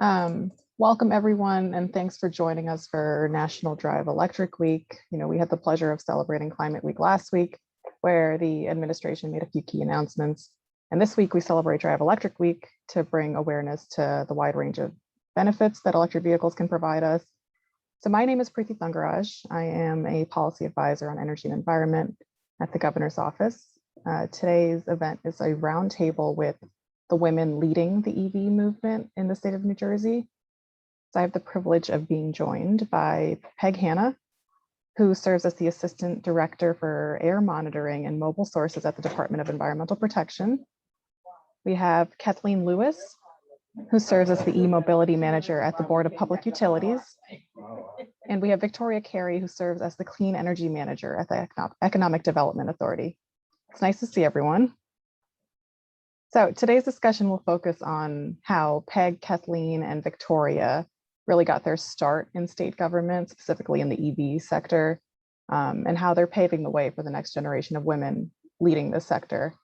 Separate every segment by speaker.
Speaker 1: Welcome everyone, and thanks for joining us for National Drive Electric Week. We had the pleasure of celebrating Climate Week last week, where the administration made a few key announcements. And this week we celebrate Drive Electric Week to bring awareness to the wide range of benefits that electric vehicles can provide us. So my name is Preeti Thangaraj. I am a policy advisor on energy and environment at the governor's office. Today's event is a roundtable with the women leading the EV movement in the state of New Jersey. So I have the privilege of being joined by Peg Hanna, who serves as the Assistant Director for Air Monitoring and Mobile Sources at the Department of Environmental Protection. We have Kathleen Lewis, who serves as the E-Mobility Manager at the Board of Public Utilities. And we have Victoria Carey, who serves as the Clean Energy Manager at the Economic Development Authority. It's nice to see everyone. So today's discussion will focus on how Peg, Kathleen, and Victoria really got their start in state government, specifically in the EV sector, and how they're paving the way for the next generation of women leading this sector.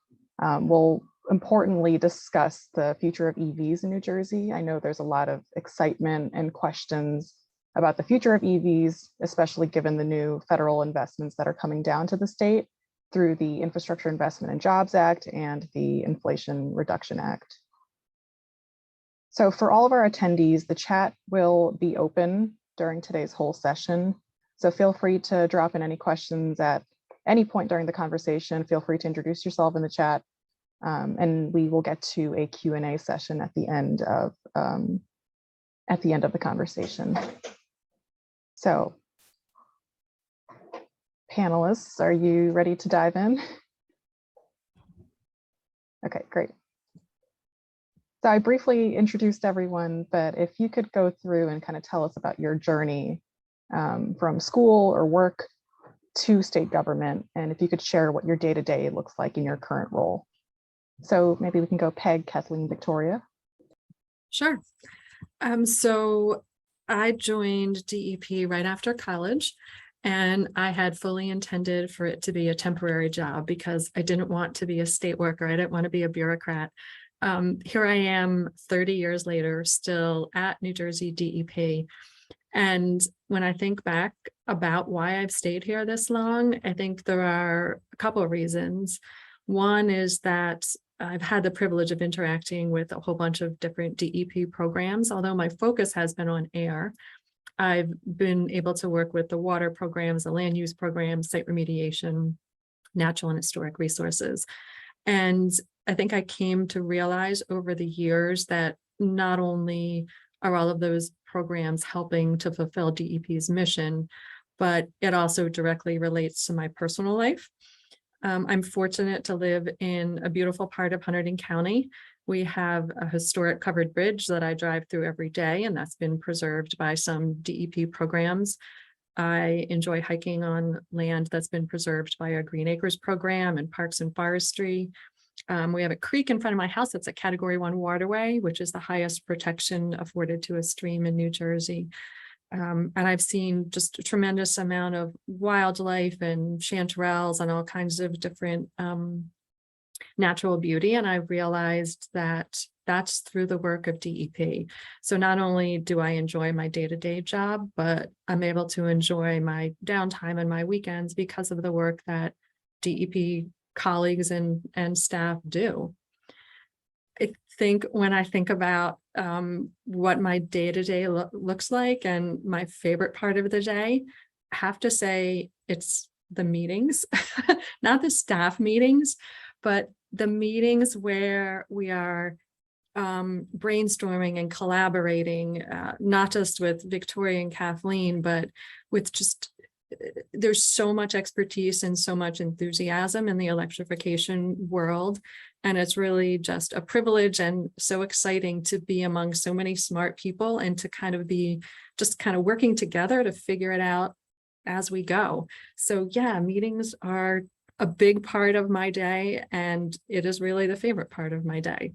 Speaker 1: We'll importantly discuss the future of EVs in New Jersey. I know there's a lot of excitement and questions about the future of EVs, especially given the new federal investments that are coming down to the state through the Infrastructure Investment and Jobs Act and the Inflation Reduction Act. So for all of our attendees, the chat will be open during today's whole session. So feel free to drop in any questions at any point during the conversation. Feel free to introduce yourself in the chat, and we will get to a Q&A session at the end of the conversation. So panelists, are you ready to dive in? Okay, great. So I briefly introduced everyone, but if you could go through and kind of tell us about your journey from school or work to state government, and if you could share what your day-to-day looks like in your current role. So maybe we can go Peg, Kathleen, Victoria.
Speaker 2: Sure. So I joined DEP right after college, and I had fully intended for it to be a temporary job because I didn't want to be a state worker. I didn't want to be a bureaucrat. Here I am 30 years later, still at New Jersey DEP. And when I think back about why I've stayed here this long, I think there are a couple of reasons. One is that I've had the privilege of interacting with a whole bunch of different DEP programs, although my focus has been on air. I've been able to work with the water programs, the land use programs, site remediation, natural and historic resources. And I think I came to realize over the years that not only are all of those programs helping to fulfill DEP's mission, but it also directly relates to my personal life. I'm fortunate to live in a beautiful part of Hunterdon County. We have a historic covered bridge that I drive through every day, and that's been preserved by some DEP programs. I enjoy hiking on land that's been preserved by a Green Acres program and Parks and Forestry. We have a creek in front of my house that's a Category 1 waterway, which is the highest protection afforded to a stream in New Jersey. And I've seen just a tremendous amount of wildlife and chanterelles and all kinds of different natural beauty. And I realized that that's through the work of DEP. So not only do I enjoy my day-to-day job, but I'm able to enjoy my downtime and my weekends because of the work that DEP colleagues and staff do. I think when I think about what my day-to-day looks like and my favorite part of the day, I have to say it's the meetings, not the staff meetings, but the meetings where we are brainstorming and collaborating, not just with Victoria and Kathleen, but with just there's so much expertise and so much enthusiasm in the electrification world. And it's really just a privilege and so exciting to be among so many smart people and to kind of be just kind of working together to figure it out as we go. So yeah, meetings are a big part of my day, and it is really the favorite part of my day.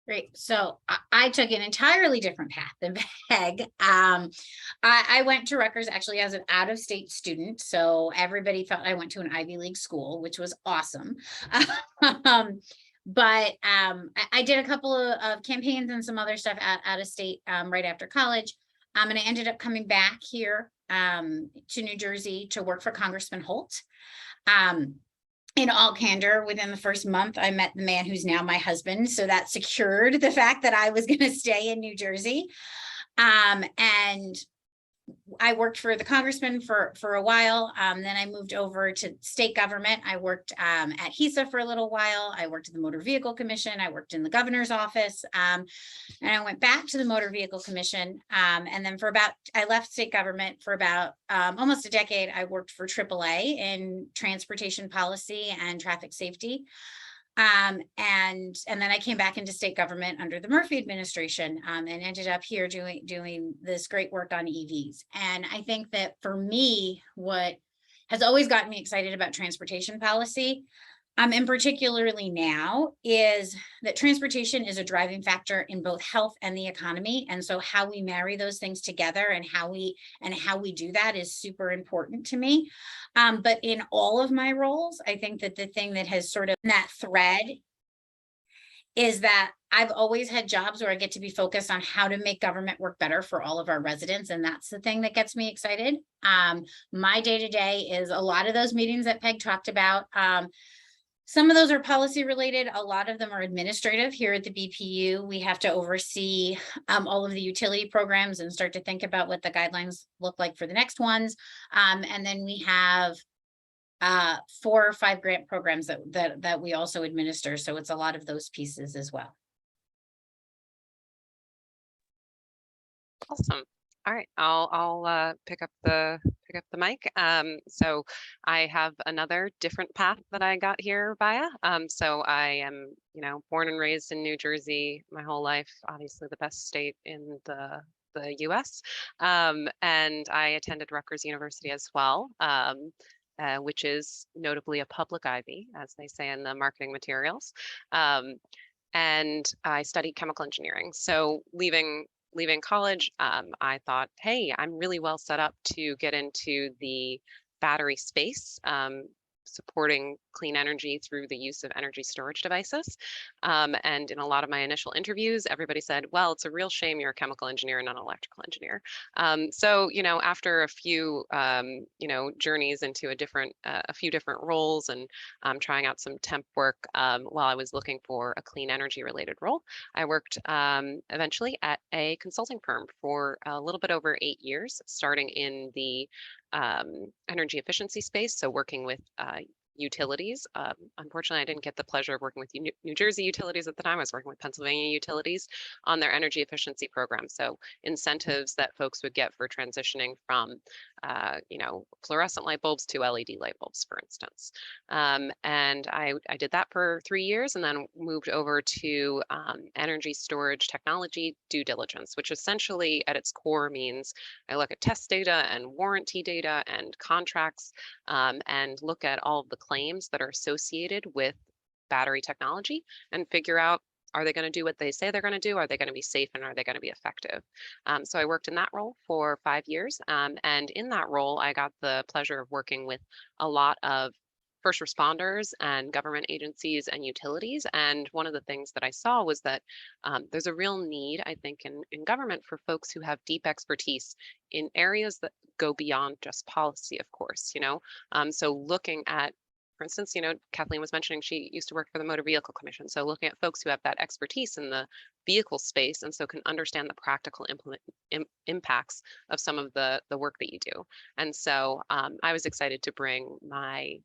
Speaker 3: Great. So I took an entirely different path than Peg. I went to Rutgers actually as an out-of-state student. So everybody felt I went to an Ivy League school, which was awesome. But I did a couple of campaigns and some other stuff out of state right after college. And I ended up coming back here to New Jersey to work for Congressman Holt. In all candor, within the first month, I met the man who's now my husband. So that secured the fact that I was going to stay in New Jersey. And I worked for the congressman for a while. Then I moved over to state government. I worked at HISA for a little while. I worked at the Motor Vehicle Commission. I worked in the governor's office. And I went back to the Motor Vehicle Commission. And then I left state government for about almost a decade. I worked for AAA in transportation policy and traffic safety. And then I came back into state government under the Murphy administration and ended up here doing this great work on EVs. And I think that for me, what has always gotten me excited about transportation policy, and particularly now, is that transportation is a driving factor in both health and the economy. And so how we marry those things together and how we do that is super important to me. But in all of my roles, I think that the thing that has sort of that thread is that I've always had jobs where I get to be focused on how to make government work better for all of our residents. And that's the thing that gets me excited. My day-to-day is a lot of those meetings that Peg talked about. Some of those are policy related. A lot of them are administrative. Here at the BPU, we have to oversee all of the utility programs and start to think about what the guidelines look like for the next ones. And then we have 4 or 5 grant programs that we also administer. So it's a lot of those pieces as well.
Speaker 4: Awesome. All right, I'll pick up the mic. So I have another different path that I got here via. So I am, born and raised in New Jersey my whole life, obviously the best state in the US. And I attended Rutgers University as well, which is notably a public Ivy, as they say in the marketing materials. And I studied chemical engineering. So leaving college, I thought, hey, I'm really well set up to get into the battery space, supporting clean energy through the use of energy storage devices. And in a lot of my initial interviews, everybody said, well, it's a real shame you're a chemical engineer and not an electrical engineer. So, after a few, journeys into a few different roles and trying out some temp work while I was looking for a clean energy related role, I worked eventually at a consulting firm for a little bit over 8 years, starting in the energy efficiency space. So working with utilities. Unfortunately, I didn't get the pleasure of working with New Jersey utilities at the time. I was working with Pennsylvania utilities on their energy efficiency program. So incentives that folks would get for transitioning from, fluorescent light bulbs to LED light bulbs, for instance. And I did that for 3 years and then moved over to energy storage technology due diligence, which essentially at its core means I look at test data and warranty data and contracts and look at all of the claims that are associated with battery technology and figure out, are they going to do what they say they're going to do? Are they going to be safe and are they going to be effective? So I worked in that role for 5 years. And in that role, I got the pleasure of working with a lot of first responders and government agencies and utilities. And one of the things that I saw was that there's a real need, I think, in government for folks who have deep expertise in areas that go beyond just policy, of course, So looking at, for instance, Kathleen was mentioning she used to work for the Motor Vehicle Commission. So looking at folks who have that expertise in the vehicle space and so can understand the practical impacts of some of the work that you do. And so I was excited to bring my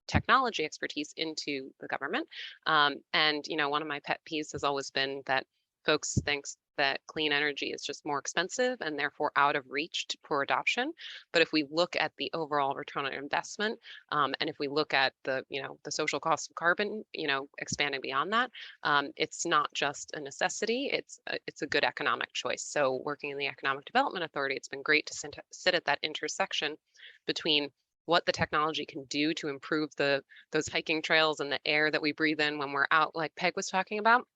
Speaker 4: technology expertise into the government. And, one of my pet peeves has always been that folks think that clean energy is just more expensive and therefore out of reach for adoption. But if we look at the overall return on investment, and if we look at the social cost of carbon, expanding beyond that, it's not just a necessity, it's a good economic choice. So working in the Economic Development Authority, it's been great to sit at that intersection between what the technology can do to improve those hiking trails and the air that we breathe in when we're out, like Peg was talking about.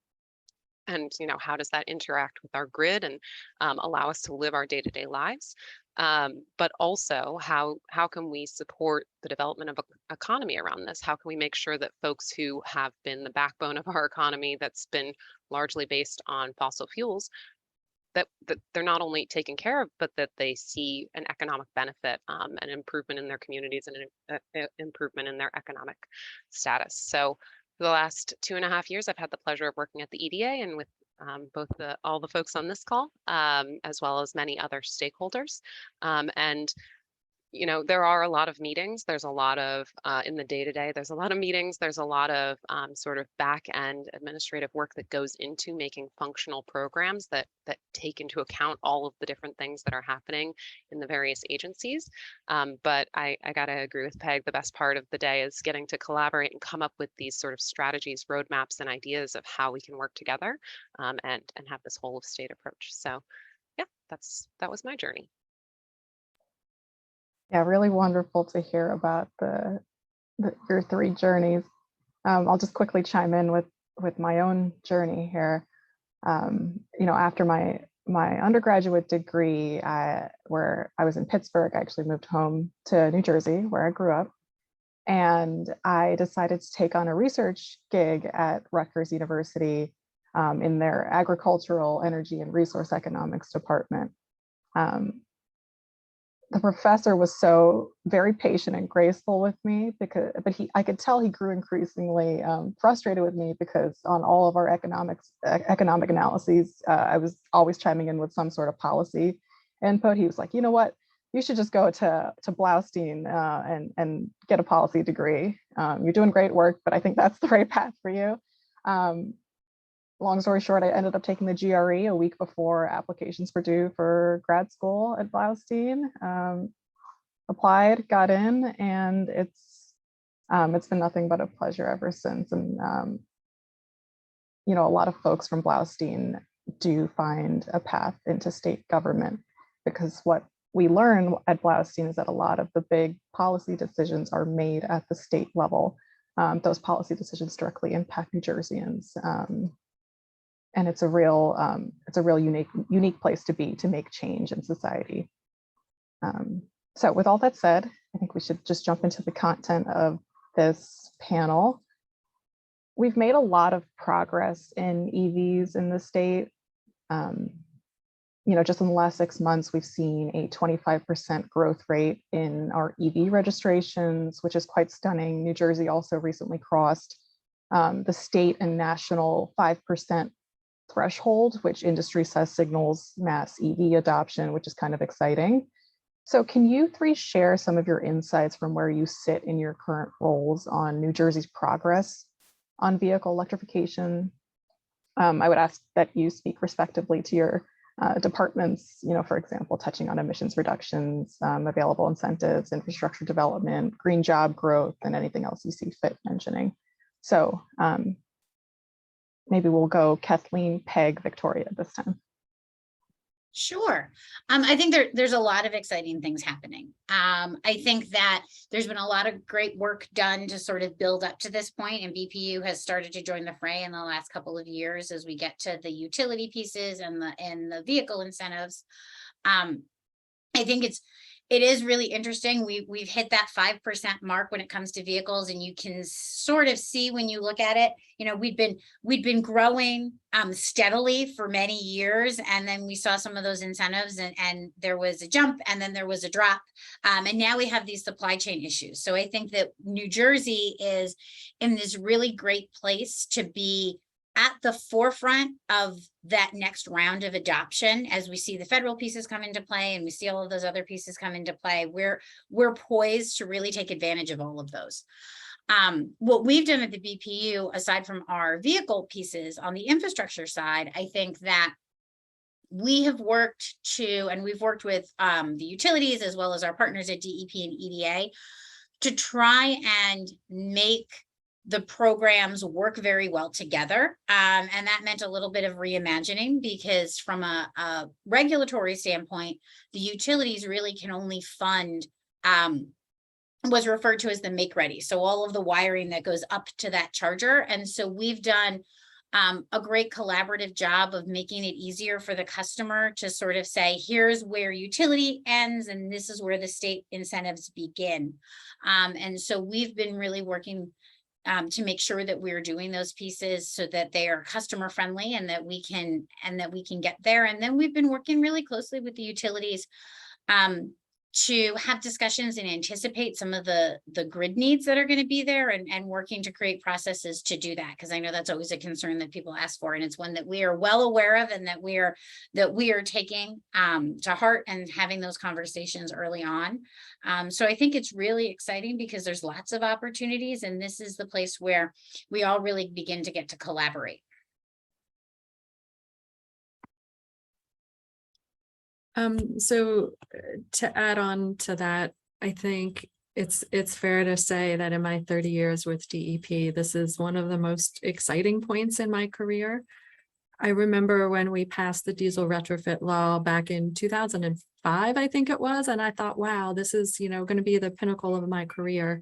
Speaker 4: And how does that interact with our grid and allow us to live our day-to-day lives? But also how can we support the development of an economy around this? How can we make sure that folks who have been the backbone of our economy that's been largely based on fossil fuels, that they're not only taken care of, but that they see an economic benefit, an improvement in their communities, and an improvement in their economic status. So for the last 2.5 years, I've had the pleasure of working at the EDA and with both all the folks on this call, as well as many other stakeholders. And there are a lot of meetings. There's a lot of in the day-to-day, there's a lot of meetings. There's a lot of sort of back-end administrative work that goes into making functional programs that take into account all of the different things that are happening in the various agencies. But I gotta agree with Peg. The best part of the day is getting to collaborate and come up with these sort of strategies, roadmaps, and ideas of how we can work together and have this whole of state approach. So yeah, that was my journey.
Speaker 1: Yeah, really wonderful to hear about your 3 journeys. I'll just quickly chime in with my own journey here. After my undergraduate degree, where I was in Pittsburgh, I actually moved home to New Jersey, where I grew up, and I decided to take on a research gig at Rutgers University in their agricultural, energy, and resource economics department. The professor was so very patient and graceful with me but I could tell he grew increasingly frustrated with me because on all of our economic analyses, I was always chiming in with some sort of policy input. He was like, you know what, you should just go to Blaustein and get a policy degree. You're doing great work, but I think that's the right path for you. Long story short, I ended up taking the GRE a week before applications were due for grad school at Blaustein. Applied, got in, and it's been nothing but a pleasure ever since. And a lot of folks from Blaustein do find a path into state government, because what we learn at Blaustein is that a lot of the big policy decisions are made at the state level. Those policy decisions directly impact New Jerseyans. And it's a real unique place to be to make change in society. So with all that said, I think we should just jump into the content of this panel. We've made a lot of progress in EVs in the state. Just in the last 6 months, we've seen a 25% growth rate in our EV registrations, which is quite stunning. New Jersey also recently crossed the state and national 5% threshold, which industry says signals mass EV adoption, which is kind of exciting. So can you 3 share some of your insights from where you sit in your current roles on New Jersey's progress on vehicle electrification? I would ask that you speak respectively to your departments, for example, touching on emissions reductions, available incentives, infrastructure development, green job growth, and anything else you see fit mentioning. So maybe we'll go Kathleen, Peg, Victoria this time.
Speaker 3: Sure. I think there's a lot of exciting things happening. I think that there's been a lot of great work done to sort of build up to this point, and BPU has started to join the fray in the last couple of years as we get to the utility pieces and the vehicle incentives. I think it is really interesting. We've hit that 5% mark when it comes to vehicles, and you can sort of see when you look at it, we'd been growing steadily for many years, and then we saw some of those incentives, and there was a jump, and then there was a drop, and now we have these supply chain issues. So I think that New Jersey is in this really great place to be at the forefront of that next round of adoption. As we see the federal pieces come into play, and we see all of those other pieces come into play, we're poised to really take advantage of all of those. What we've done at the BPU, aside from our vehicle pieces on the infrastructure side, I think that we have worked we've worked with the utilities as well as our partners at DEP and EDA to try and make the programs work very well together. And that meant a little bit of reimagining, because from a regulatory standpoint, the utilities really can only fund what's referred to as the make ready. So all of the wiring that goes up to that charger. And so we've done a great collaborative job of making it easier for the customer to sort of say, here's where utility ends and this is where the state incentives begin. And so we've been really working to make sure that we're doing those pieces so that they are customer friendly and that we can get there. And then we've been working really closely with the utilities to have discussions and anticipate some of the grid needs that are going to be there, and working to create processes to do that. Because I know that's always a concern that people ask for, and it's one that we are well aware of and that we are taking to heart and having those conversations early on. So I think it's really exciting because there's lots of opportunities, and this is the place where we all really begin to get to collaborate.
Speaker 2: So to add on to that, I think it's fair to say that in my 30 years with DEP, this is one of the most exciting points in my career. I remember when we passed the diesel retrofit law back in 2005, I think it was, and I thought, wow, this is, going to be the pinnacle of my career.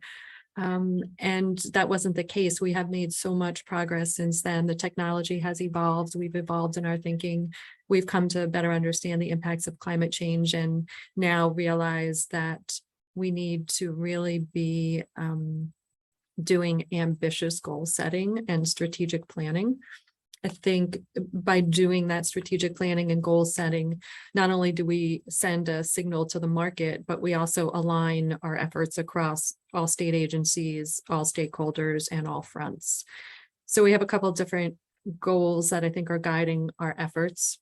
Speaker 2: And that wasn't the case. We have made so much progress since then. The technology has evolved. We've evolved in our thinking. We've come to better understand the impacts of climate change and now realize that we need to really be doing ambitious goal setting and strategic planning. I think by doing that strategic planning and goal setting, not only do we send a signal to the market, but we also align our efforts across all state agencies, all stakeholders, and all fronts. So we have a couple of different goals that I think are guiding our efforts.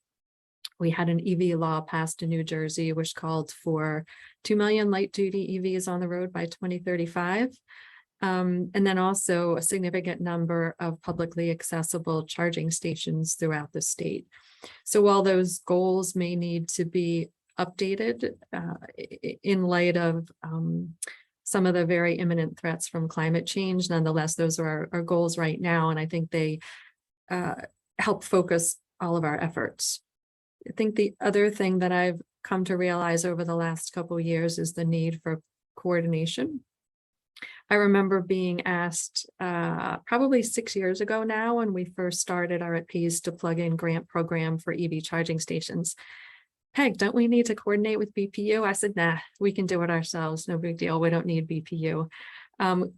Speaker 2: We had an EV law passed in New Jersey, which called for 2 million light-duty EVs on the road by 2035. And then also a significant number of publicly accessible charging stations throughout the state. So while those goals may need to be updated in light of some of the very imminent threats from climate change, nonetheless, those are our goals right now. And I think they help focus all of our efforts. I think the other thing that I've come to realize over the last couple of years is the need for coordination. I remember being asked probably 6 years ago now when we first started our RFPs to plug in grant program for EV charging stations. Peg, don't we need to coordinate with BPU? I said, nah, we can do it ourselves. No big deal. We don't need BPU.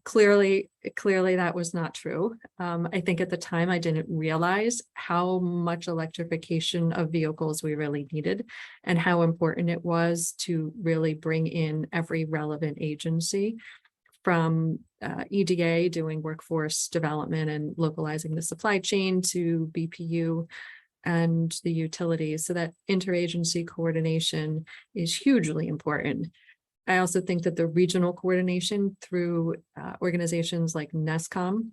Speaker 2: Clearly that was not true. I think at the time I didn't realize how much electrification of vehicles we really needed and how important it was to really bring in every relevant agency, from EDA doing workforce development and localizing the supply chain to BPU and the utilities. So that interagency coordination is hugely important. I also think that the regional coordination through organizations like NESCOM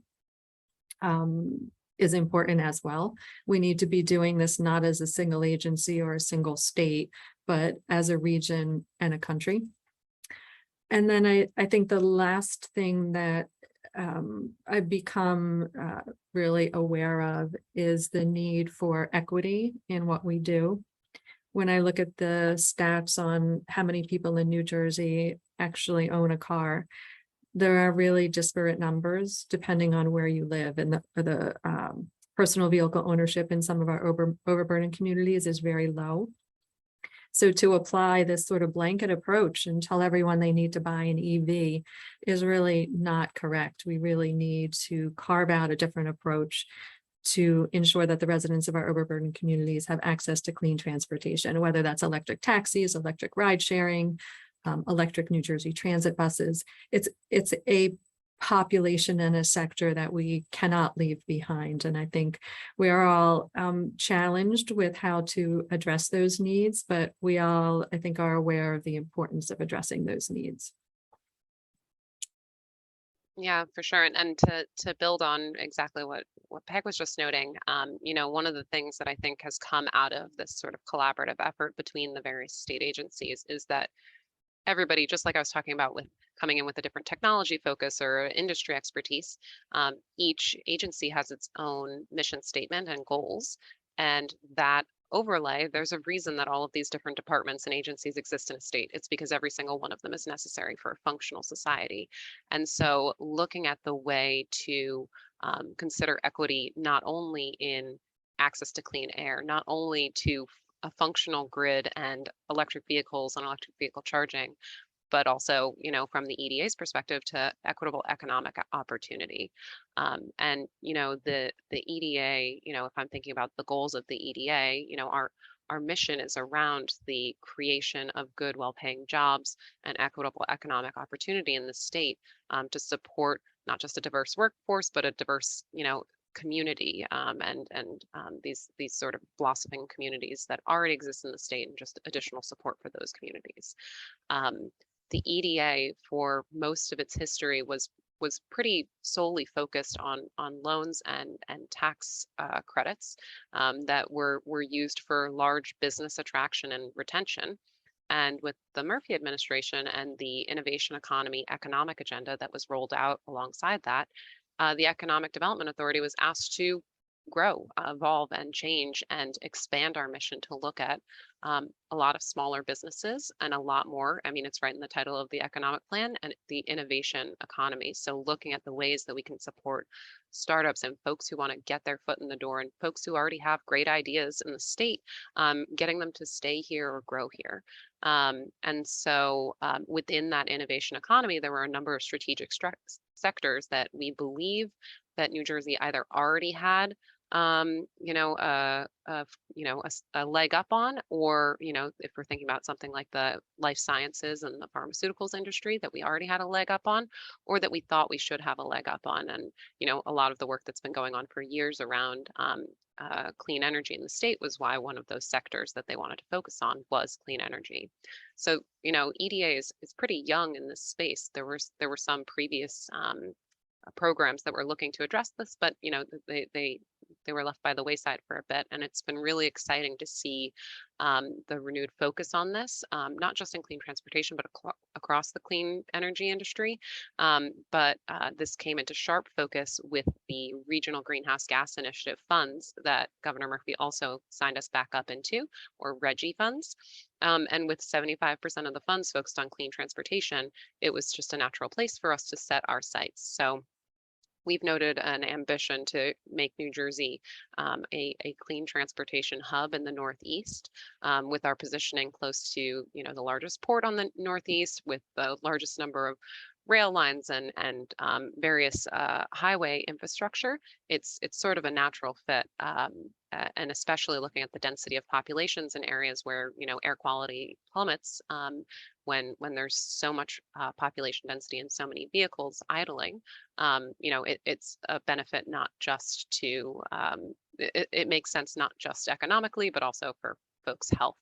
Speaker 2: is important as well. We need to be doing this not as a single agency or a single state, but as a region and a country. And then I think the last thing that I've become really aware of is the need for equity in what we do. When I look at the stats on how many people in New Jersey actually own a car, there are really disparate numbers depending on where you live. And the personal vehicle ownership in some of our overburden communities is very low. So to apply this sort of blanket approach and tell everyone they need to buy an EV is really not correct. We really need to carve out a different approach to ensure that the residents of our overburden communities have access to clean transportation, whether that's electric taxis, electric ride sharing, electric New Jersey transit buses. It's a population and a sector that we cannot leave behind. And I think we are all challenged with how to address those needs, but we all, I think, are aware of the importance of addressing those needs.
Speaker 4: Yeah, for sure. And to build on exactly what Peg was just noting, one of the things that I think has come out of this sort of collaborative effort between the various state agencies is that everybody, just like I was talking about with coming in with a different technology focus or industry expertise, each agency has its own mission statement and goals, and that overlay, there's a reason that all of these different departments and agencies exist in a state. It's because every single one of them is necessary for a functional society. And so looking at the way to consider equity, not only in access to clean air, not only to a functional grid and electric vehicles and electric vehicle charging, but also, you know, from the EDA's perspective to equitable economic opportunity. And, you know, the EDA, you know, if I'm thinking about the goals of the EDA, you know, our mission is around the creation of good, well-paying jobs and equitable economic opportunity in the state to support not just a diverse workforce, but a diverse, you know, community and these sort of blossoming communities that already exist in the state, and just additional support for those communities. The EDA for most of its history was pretty solely focused on loans and tax credits that were used for large business attraction and retention. And with the Murphy administration and the innovation economy economic agenda that was rolled out alongside that, the Economic Development Authority was asked to grow, evolve, and change and expand our mission to look at a lot of smaller businesses and a lot more. I mean, it's right in the title of the economic plan, and the innovation economy. So looking at the ways that we can support startups and folks who want to get their foot in the door and folks who already have great ideas in the state, getting them to stay here or grow here. And so within that innovation economy, there were a number of strategic sectors that we believe that New Jersey either already had you know, a leg up on, or, you know, if we're thinking about something like the life sciences and the pharmaceuticals industry, that we already had a leg up on, or that we thought we should have a leg up on. And, you know, a lot of the work that's been going on for years around clean energy in the state was why one of those sectors that they wanted to focus on was clean energy. So, you know, EDA is pretty young in this space. There were some previous programs that were looking to address this, but, you know, they were left by the wayside for a bit. And it's been really exciting to see the renewed focus on this, not just in clean transportation, but across the clean energy industry. But this came into sharp focus with the Regional Greenhouse Gas Initiative funds that Governor Murphy also signed us back up into, or RGGI funds. And with 75% of the funds focused on clean transportation, it was just a natural place for us to set our sights. So we've noted an ambition to make New Jersey a clean transportation hub in the Northeast, with our positioning close to, you know, the largest port on the Northeast, with the largest number of rail lines and various highway infrastructure. It's sort of a natural fit, and especially looking at the density of populations in areas where, you know, air quality plummets when there's so much population density and so many vehicles idling. You know, it's a benefit not just to it makes sense not just economically, but also for folks' health.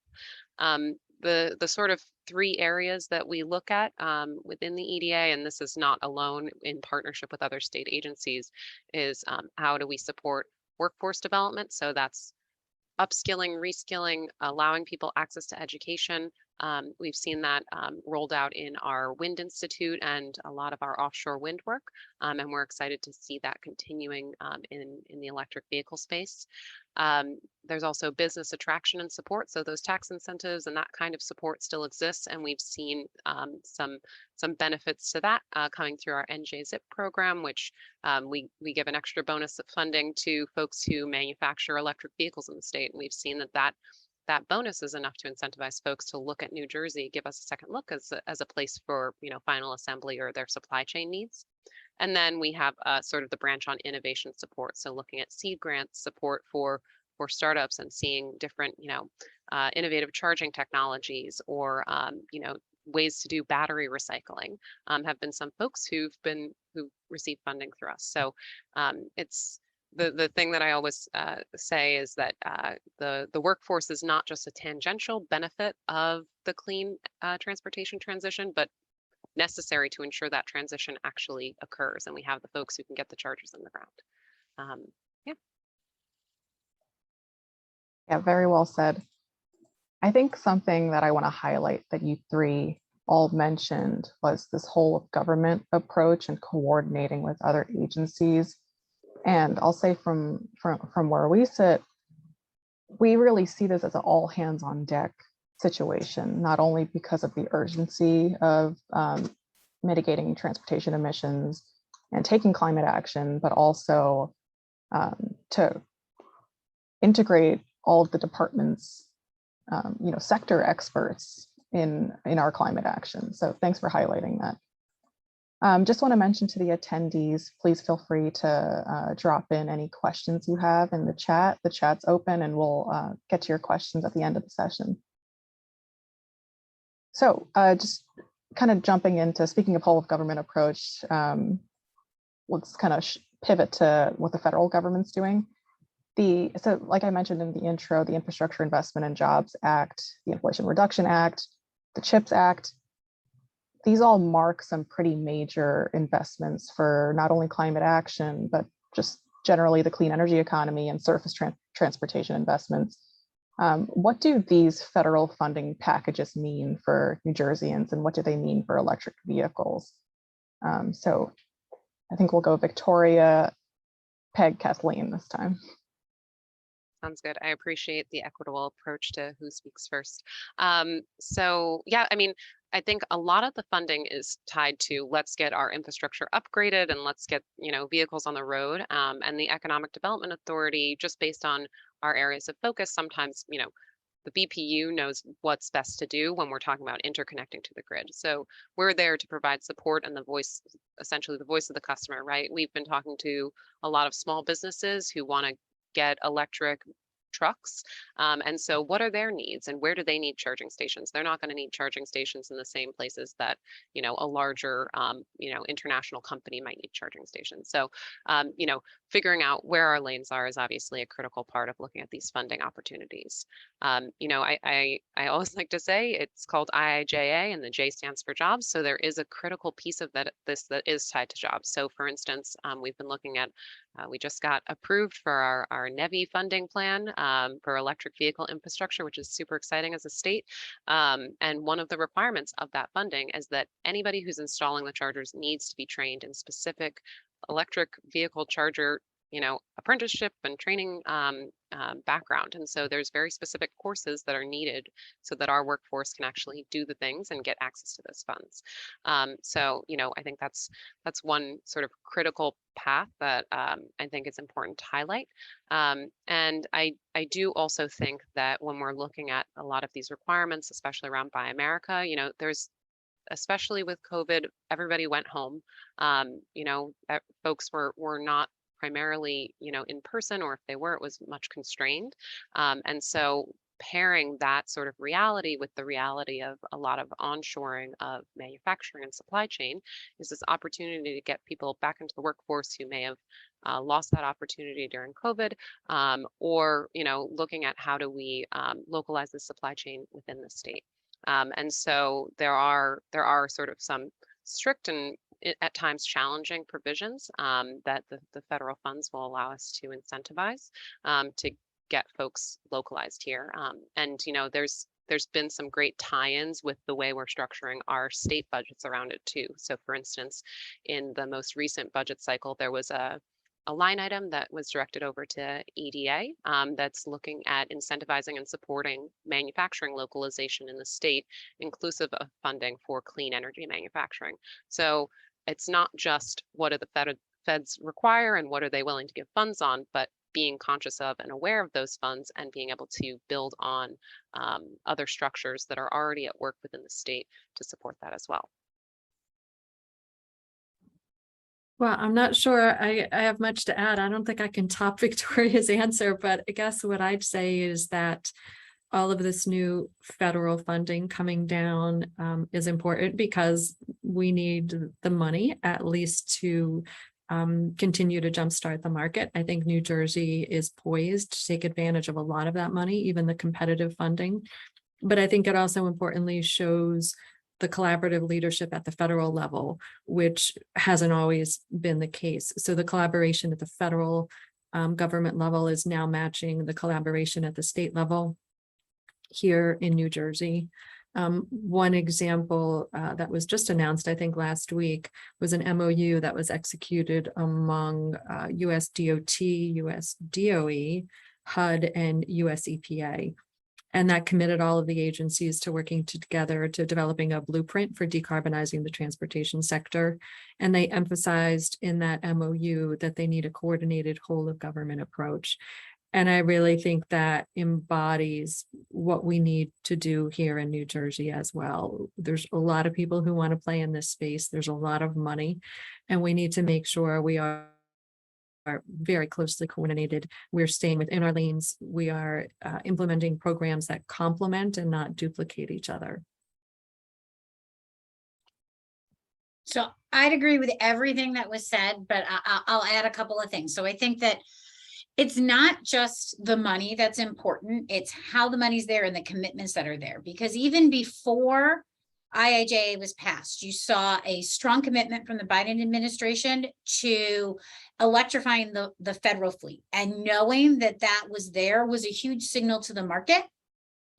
Speaker 4: The sort of three areas that we look at within the EDA, and this is not alone, in partnership with other state agencies, is how do we support workforce development? So that's upskilling, reskilling, allowing people access to education. We've seen that rolled out in our Wind Institute and a lot of our offshore wind work, and we're excited to see that continuing in the electric vehicle space. There's also business attraction and support, so those tax incentives and that kind of support still exists, and we've seen some benefits to that coming through our NJ-ZIP program, which we give an extra bonus of funding to folks who manufacture electric vehicles in the state, and we've seen that bonus is enough to incentivize folks to look at New Jersey, give us a second look as a place for, you know, final assembly or their supply chain needs. And then we have sort of the branch on innovation support. So looking at seed grant support for startups and seeing different, you know, innovative charging technologies, or, you know, ways to do battery recycling, have been some folks who received funding through us. So it's the thing that I always say is that the workforce is not just a tangential benefit of the clean transportation transition, but necessary to ensure that transition actually occurs, and we have the folks who can get the chargers in the ground.
Speaker 1: Yeah, very well said. I think something that I want to highlight that you three all mentioned was this whole of government approach and coordinating with other agencies. And I'll say from where we sit, we really see this as an all hands on deck situation, not only because of the urgency of mitigating transportation emissions and taking climate action, but also to integrate all of the department's sector experts in our climate action. So thanks for highlighting that. Just want to mention to the attendees, please feel free to drop in any questions you have in the chat. The chat's open and we'll get to your questions at the end of the session. So just kind of jumping into, speaking of whole of government approach, let's kind of pivot to what the federal government's doing. So like I mentioned in the intro, the Infrastructure Investment and Jobs Act, the Inflation Reduction Act, the CHIPS Act, these all mark some pretty major investments for not only climate action, but just generally the clean energy economy and surface transportation investments. What do these federal funding packages mean for New Jerseyans, and what do they mean for electric vehicles? So I think we'll go Victoria, Peg, Kathleen this time.
Speaker 4: Sounds good. I appreciate the equitable approach to who speaks first. So yeah, I mean, I think a lot of the funding is tied to let's get our infrastructure upgraded and let's get, vehicles on the road. And the Economic Development Authority, just based on our areas of focus, sometimes, the BPU knows what's best to do when we're talking about interconnecting to the grid. So we're there to provide support and the voice, essentially the voice of the customer, right? We've been talking to a lot of small businesses who want to get electric trucks. And so what are their needs and where do they need charging stations? They're not going to need charging stations in the same places that, a larger, international company might need charging stations. So, figuring out where our lanes are is obviously a critical part of looking at these funding opportunities. I always like to say it's called IIJA and the J stands for jobs. So there is a critical piece of that is tied to jobs. So for instance, we've been looking at we just got approved for our NEVI funding plan for electric vehicle infrastructure, which is super exciting as a state. And one of the requirements of that funding is that anybody who's installing the chargers needs to be trained in specific electric vehicle charger apprenticeship and training background. And so there's very specific courses that are needed so that our workforce can actually do the things and get access to those funds. I think that's one sort of critical path that I think is important to highlight. And I do also think that when we're looking at a lot of these requirements, especially around Buy America, there's especially with COVID, everybody went home. Folks were not primarily, in person, or if they were, it was much constrained. And so pairing that sort of reality with the reality of a lot of onshoring of manufacturing and supply chain is this opportunity to get people back into the workforce who may have lost that opportunity during COVID, or, looking at how do we localize the supply chain within the state. And so there are sort of some strict and at times challenging provisions that the federal funds will allow us to incentivize to get folks localized here. And there's been some great tie-ins with the way we're structuring our state budgets around it too. So for instance, in the most recent budget cycle, there was a line item that was directed over to EDA that's looking at incentivizing and supporting manufacturing localization in the state, inclusive of funding for clean energy manufacturing. So it's not just what do the feds require and what are they willing to give funds on, but being conscious of and aware of those funds and being able to build on other structures that are already at work within the state to support that as well.
Speaker 2: Well, I'm not sure I have much to add. I don't think I can top Victoria's answer, but I guess what I'd say is that all of this new federal funding coming down is important because we need the money at least to continue to jumpstart the market. I think New Jersey is poised to take advantage of a lot of that money, even the competitive funding. But I think it also importantly shows the collaborative leadership at the federal level, which hasn't always been the case. So the collaboration at the federal government level is now matching the collaboration at the state level here in New Jersey. One example that was just announced, I think last week, was an MOU that was executed among US DOT, US DOE, HUD and US EPA. And that committed all of the agencies to working together to developing a blueprint for decarbonizing the transportation sector. And they emphasized in that MOU that they need a coordinated whole of government approach. And I really think that embodies what we need to do here in New Jersey as well. There's a lot of people who want to play in this space. There's a lot of money, and we need to make sure we are very closely coordinated. We're staying within our lanes. We are implementing programs that complement and not duplicate each other.
Speaker 3: So I'd agree with everything that was said, but I'll add a couple of things. So I think that it's not just the money that's important, it's how the money's there and the commitments that are there. Because even before IIJA was passed, you saw a strong commitment from the Biden administration to electrifying the federal fleet. And knowing that that was there was a huge signal to the market.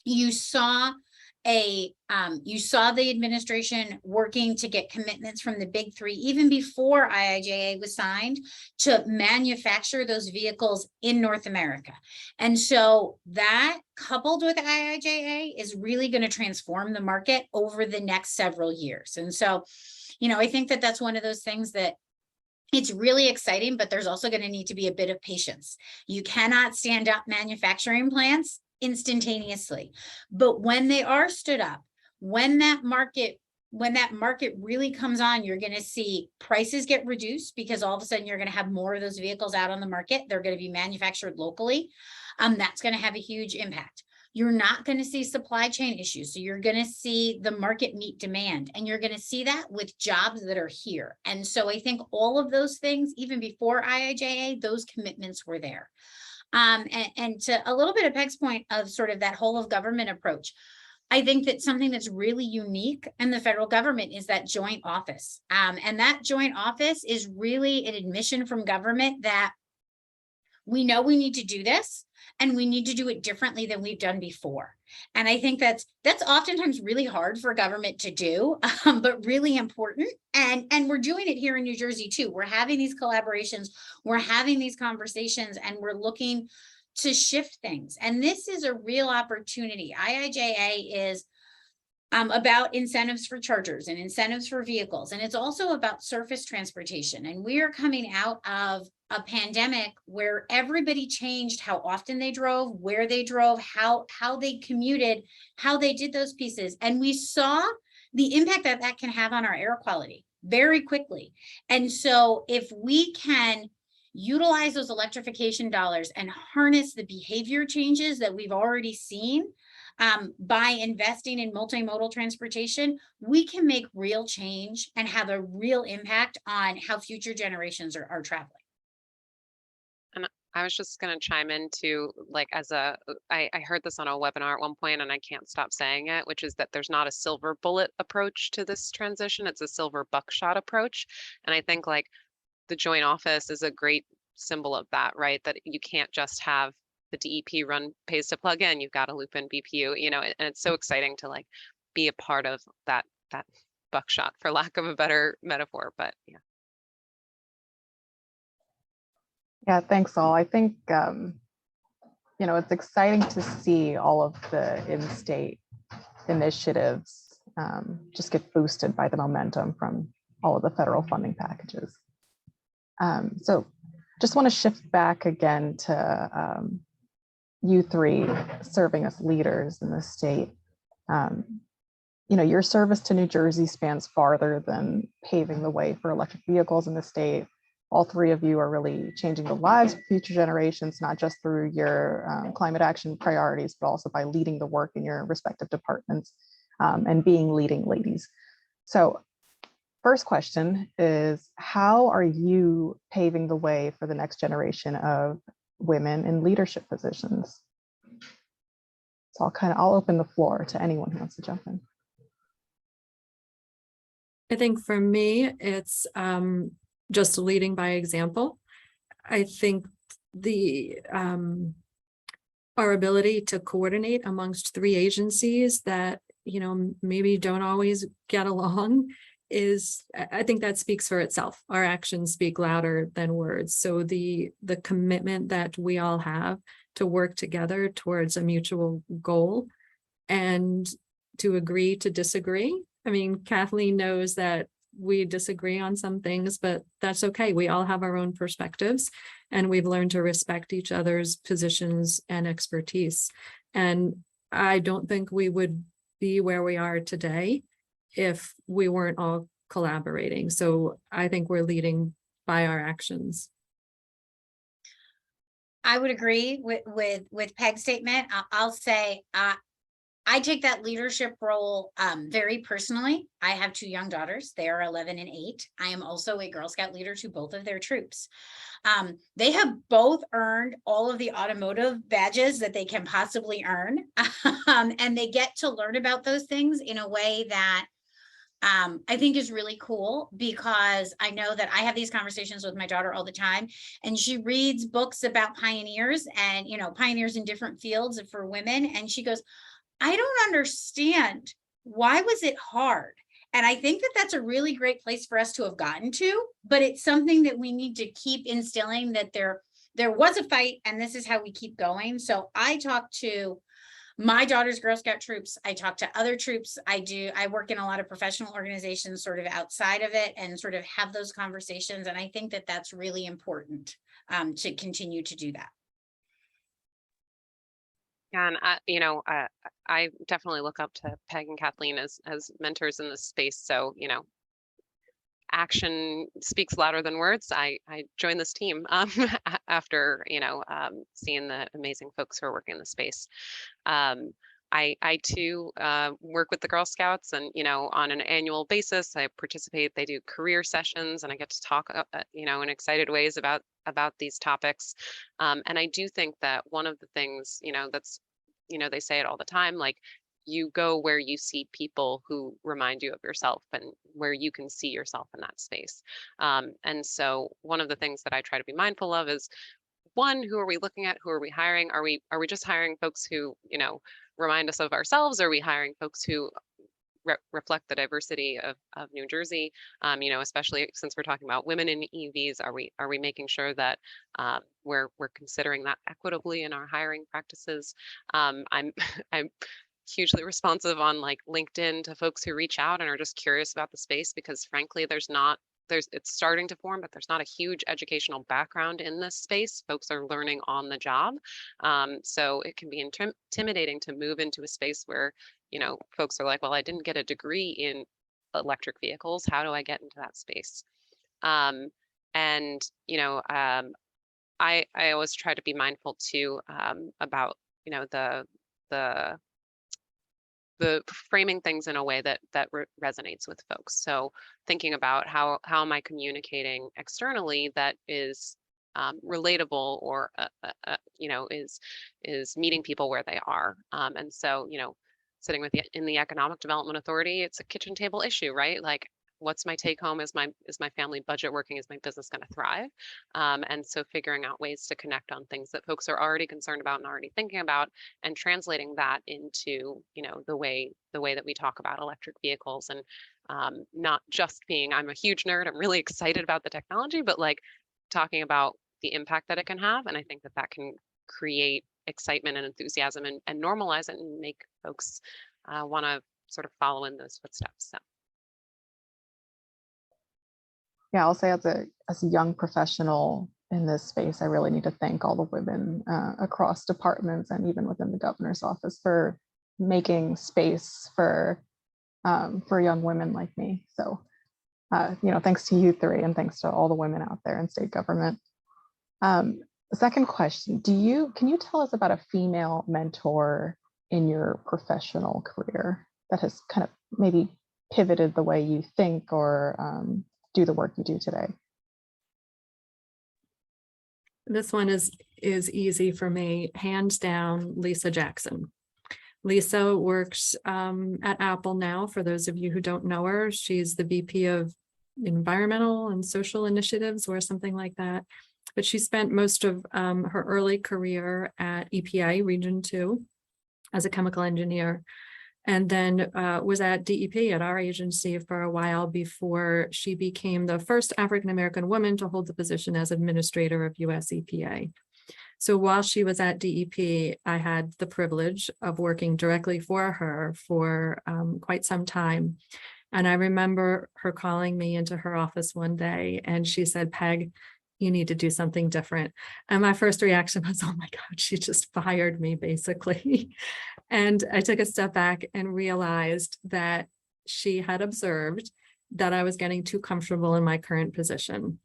Speaker 3: You saw the administration working to get commitments from the big three, even before IIJA was signed, to manufacture those vehicles in North America. And so that, coupled with IIJA, is really going to transform the market over the next several years. And so, I think that that's one of those things that it's really exciting, but there's also going to need to be a bit of patience. You cannot stand up manufacturing plants instantaneously, but when they are stood up, when that market really comes on, you're going to see prices get reduced, because all of a sudden you're going to have more of those vehicles out on the market. They're going to be manufactured locally. That's going to have a huge impact. You're not going to see supply chain issues. So you're going to see the market meet demand, and you're going to see that with jobs that are here. And so I think all of those things, even before IIJA, those commitments were there. And to a little bit of Peg's point of sort of that whole of government approach, I think that something that's really unique in the federal government is that joint office. And that joint office is really an admission from government that we know we need to do this, and we need to do it differently than we've done before. And I think that's oftentimes really hard for government to do, but really important. And we're doing it here in New Jersey too. We're having these collaborations, we're having these conversations, and we're looking to shift things. And this is a real opportunity. IIJA is about incentives for chargers and incentives for vehicles. And it's also about surface transportation. And we are coming out of a pandemic where everybody changed how often they drove, where they drove, how they commuted, how they did those pieces. And we saw the impact that that can have on our air quality very quickly. And so if we can utilize those electrification dollars and harness the behavior changes that we've already seen, by investing in multimodal transportation, we can make real change and have a real impact on how future generations are traveling.
Speaker 4: And I was just going to chime in to, like, I heard this on a webinar at one point, and I can't stop saying it, which is that there's not a silver bullet approach to this transition. It's a silver buckshot approach. And I think like the joint office is a great symbol of that, right? That you can't just have the DEP run pays to plug in, you've got to loop in BPU, and it's so exciting to like be a part of that buckshot, for lack of a better metaphor. But yeah.
Speaker 1: Yeah, thanks all. I think, it's exciting to see all of the in-state initiatives just get boosted by the momentum from all of the federal funding packages. So just want to shift back again to you three serving as leaders in the state. Your service to New Jersey spans farther than paving the way for electric vehicles in the state. All three of you are really changing the lives of future generations, not just through your climate action priorities, but also by leading the work in your respective departments and being leading ladies. So first question is, how are you paving the way for the next generation of women in leadership positions? So I'll open the floor to anyone who wants to jump in.
Speaker 2: I think for me, it's just leading by example. I think our ability to coordinate amongst three agencies that, maybe don't always get along I think that speaks for itself. Our actions speak louder than words. So the commitment that we all have to work together towards a mutual goal and to agree to disagree. I mean, Kathleen knows that we disagree on some things, but that's okay. We all have our own perspectives, and we've learned to respect each other's positions and expertise. And I don't think we would be where we are today if we weren't all collaborating. So I think we're leading by our actions.
Speaker 3: I would agree with Peg's statement. I'll say, I take that leadership role very personally. I have 2 young daughters. They are 11 and 8. I am also a Girl Scout leader to both of their troops. They have both earned all of the automotive badges that they can possibly earn. And they get to learn about those things in a way that I think is really cool, because I know that I have these conversations with my daughter all the time, and she reads books about pioneers and, pioneers in different fields for women. And she goes, I don't understand. Why was it hard? And I think that that's a really great place for us to have gotten to, but it's something that we need to keep instilling, that there was a fight and this is how we keep going. So I talk to my daughter's Girl Scout troops. I talk to other troops. I work in a lot of professional organizations sort of outside of it, and sort of have those conversations. And I think that that's really important to continue to do that.
Speaker 4: And I definitely look up to Peg and Kathleen as mentors in this space. So, action speaks louder than words. I joined this team after seeing the amazing folks who are working in the space. I too work with the Girl Scouts, and on an annual basis I participate. They do career sessions, and I get to talk in excited ways about these topics. And I do think that one of the things that's they say it all the time, like, you go where you see people who remind you of yourself and where you can see yourself in that space. And so one of the things that I try to be mindful of is, one, who are we looking at? Who are we hiring? Are we just hiring folks who, remind us of ourselves? Are we hiring folks who reflect the diversity of New Jersey? Especially since we're talking about women in EVs, are we making sure that we're considering that equitably in our hiring practices? I'm hugely responsive on like LinkedIn to folks who reach out and are just curious about the space, because frankly, it's starting to form, but there's not a huge educational background in this space. Folks are learning on the job. So it can be intimidating to move into a space where, folks are like, well, I didn't get a degree in electric vehicles. How do I get into that space? I always try to be mindful too about, the framing things in a way that resonates with folks. So thinking about how am I communicating externally that is relatable, or is meeting people where they are. And so sitting in the Economic Development Authority, it's a kitchen table issue, right? Like, what's my take home? Is my family budget working? Is my business going to thrive? And so figuring out ways to connect on things that folks are already concerned about and already thinking about, and translating that into the way that we talk about electric vehicles, and not just being, I'm a huge nerd, I'm really excited about the technology, but like talking about the impact that it can have. And I think that can create excitement and enthusiasm, and normalize it, and make folks want to sort of follow in those footsteps. So.
Speaker 1: Yeah, I'll say as a young professional in this space, I really need to thank all the women across departments and even within the governor's office for making space for young women like me. So, thanks to you three, and thanks to all the women out there in state government. Second question, can you tell us about a female mentor in your professional career that has kind of maybe pivoted the way you think or do the work you do today?
Speaker 2: This one is easy for me, hands down, Lisa Jackson. Lisa works at Apple now. For those of you who don't know her, she's the VP of Environmental and Social Initiatives or something like that. But she spent most of her early career at EPA Region 2 as a chemical engineer, and then was at DEP at our agency for a while before she became the first African-American woman to hold the position as administrator of US EPA. So while she was at DEP, I had the privilege of working directly for her for quite some time. And I remember her calling me into her office one day and she said, Peg, you need to do something different. And my first reaction was, oh my God, she just fired me basically. And I took a step back and realized that she had observed that I was getting too comfortable in my current position.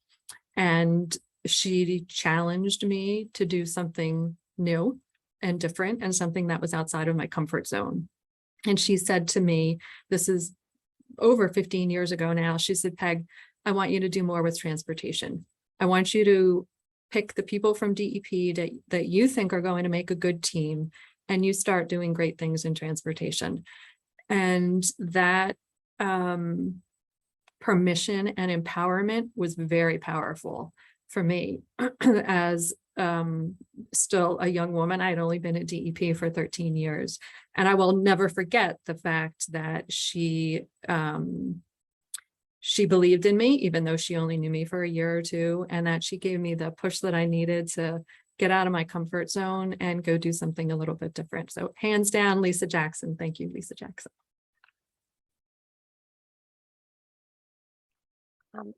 Speaker 2: And she challenged me to do something new and different and something that was outside of my comfort zone. And she said to me, this is over 15 years ago now, she said, Peg, I want you to do more with transportation. I want you to pick the people from DEP that you think are going to make a good team, and you start doing great things in transportation. And that permission and empowerment was very powerful for me as still a young woman. I had only been at DEP for 13 years. And I will never forget the fact that she believed in me, even though she only knew me for a year or two, and that she gave me the push that I needed to get out of my comfort zone and go do something a little bit different. So hands down, Lisa Jackson. Thank you, Lisa Jackson.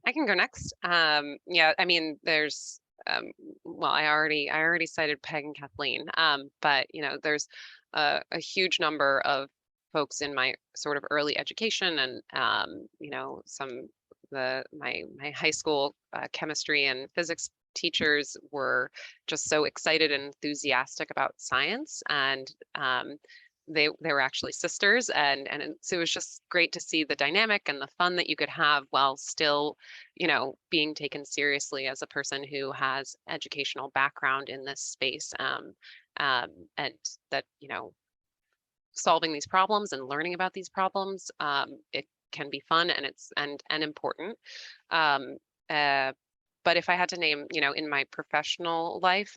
Speaker 4: I can go next. Yeah, I mean, there's well, I already cited Peg and Kathleen, but there's a huge number of folks in my sort of early education, and my high school chemistry and physics teachers were just so excited and enthusiastic about science, and they were actually sisters, and so it was just great to see the dynamic and the fun that you could have while still being taken seriously as a person who has educational background in this space, and that solving these problems and learning about these problems, it can be fun, and it's and important. But if I had to name, in my professional life,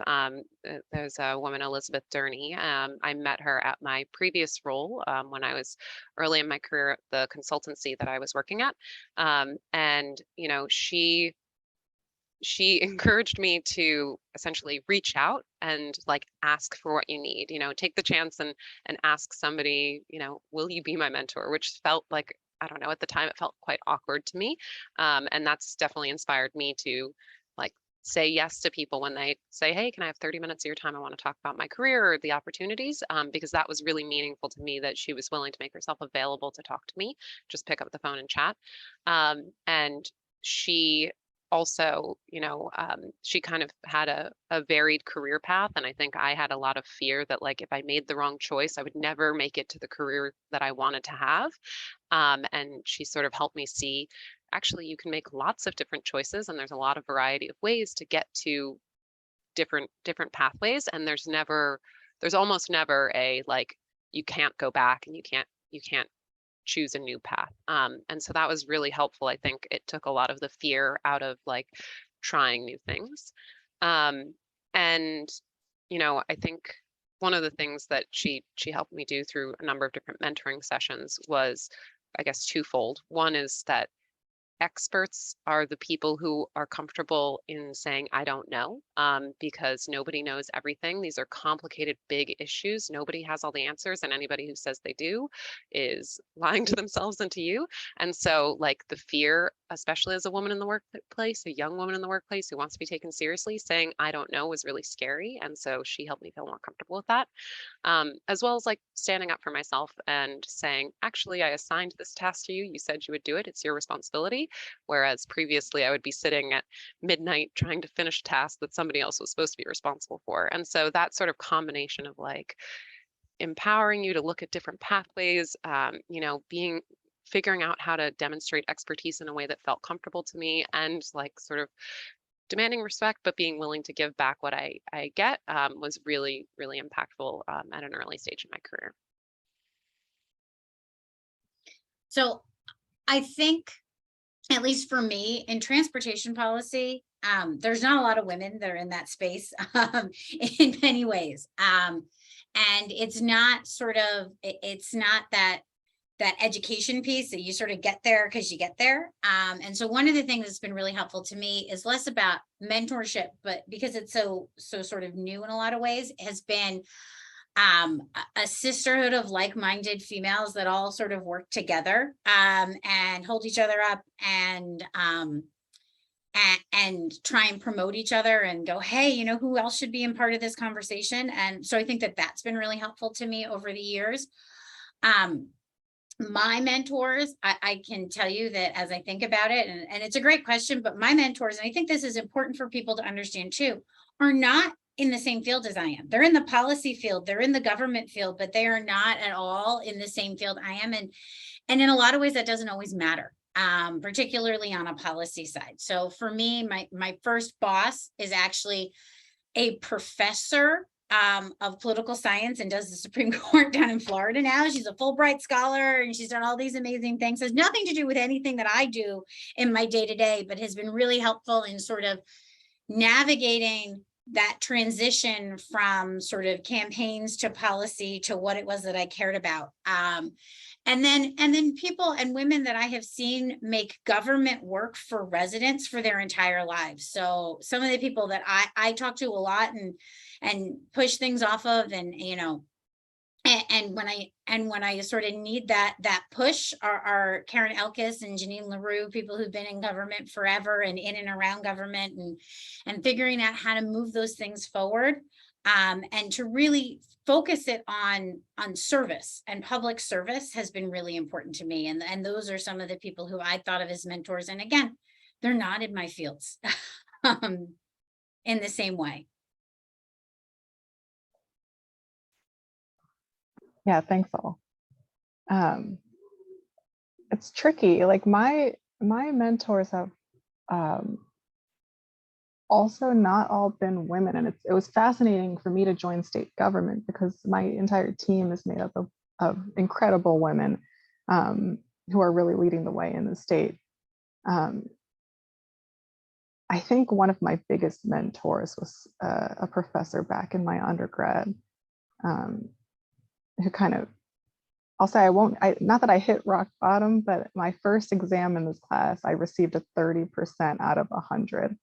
Speaker 4: there's a woman, Elizabeth Durney. I met her at my previous role when I was early in my career at the consultancy that I was working at. And she encouraged me to essentially reach out and ask for what you need, take the chance and ask somebody, will you be my mentor? Which felt like, I don't know, at the time it felt quite awkward to me. And that's definitely inspired me to say yes to people when they say, hey, can I have 30 minutes of your time? I want to talk about my career or the opportunities, because that was really meaningful to me, that she was willing to make herself available to talk to me, just pick up the phone and chat. And she also, she kind of had a varied career path. And I think I had a lot of fear that if I made the wrong choice, I would never make it to the career that I wanted to have. And she sort of helped me see, actually, you can make lots of different choices, and there's a lot of variety of ways to get to different pathways. And there's almost never a you can't go back and you can't choose a new path. And so that was really helpful. I think it took a lot of the fear out of trying new things. And I think one of the things that she helped me do through a number of different mentoring sessions was, I guess, twofold. One is that experts are the people who are comfortable in saying, I don't know, because nobody knows everything. These are complicated, big issues. Nobody has all the answers, and anybody who says they do is lying to themselves and to you. And so the fear, especially as a woman in the workplace, a young woman in the workplace who wants to be taken seriously, saying, I don't know, was really scary. And so she helped me feel more comfortable with that, as well as standing up for myself and saying, actually, I assigned this task to you. You said you would do it. It's your responsibility. Whereas previously I would be sitting at midnight trying to finish a task that somebody else was supposed to be responsible for. And so that sort of combination of empowering you to look at different pathways, figuring out how to demonstrate expertise in a way that felt comfortable to me, and sort of demanding respect, but being willing to give back what I get, was really, really impactful at an early stage in my career.
Speaker 3: So I think, at least for me, in transportation policy, there's not a lot of women that are in that space in many ways. And it's not that that education piece that you sort of get there because you get there. And so one of the things that's been really helpful to me is less about mentorship, but because it's so sort of new in a lot of ways, has been a sisterhood of like-minded females that all sort of work together and hold each other up and try and promote each other and go, hey, you know, who else should be in part of this conversation? And so I think that that's been really helpful to me over the years. My mentors, I can tell you that as I think about it, and it's a great question, but my mentors, and I think this is important for people to understand too, are not in the same field as I am. They're in the policy field, they're in the government field, but they are not at all in the same field I am. And in a lot of ways, that doesn't always matter, particularly on a policy side. So for me, my first boss is actually a professor of political science and does the Supreme Court down in Florida now. She's a Fulbright scholar and she's done all these amazing things. Has nothing to do with anything that I do in my day-to-day, but has been really helpful in sort of navigating that transition from sort of campaigns to policy to what it was that I cared about. And then people and women that I have seen make government work for residents for their entire lives. So some of the people that I talk to a lot and push things off of, and you know, and when I sort of need that push are Karen Elkis and Janine LaRue, people who've been in government forever and in and around government and figuring out how to move those things forward. And to really focus it on service and public service has been really important to me. And those are some of the people who I thought of as mentors. And again, they're not in my fields in the same way.
Speaker 1: Yeah, thanks all. It's tricky. Like my mentors have also not all been women, and it was fascinating for me to join state government because my entire team is made up of incredible women who are really leading the way in the state. I think one of my biggest mentors was a professor back in my undergrad who kind of, I'll say not that I hit rock bottom, but my first exam in this class, I received a 30% out of 100.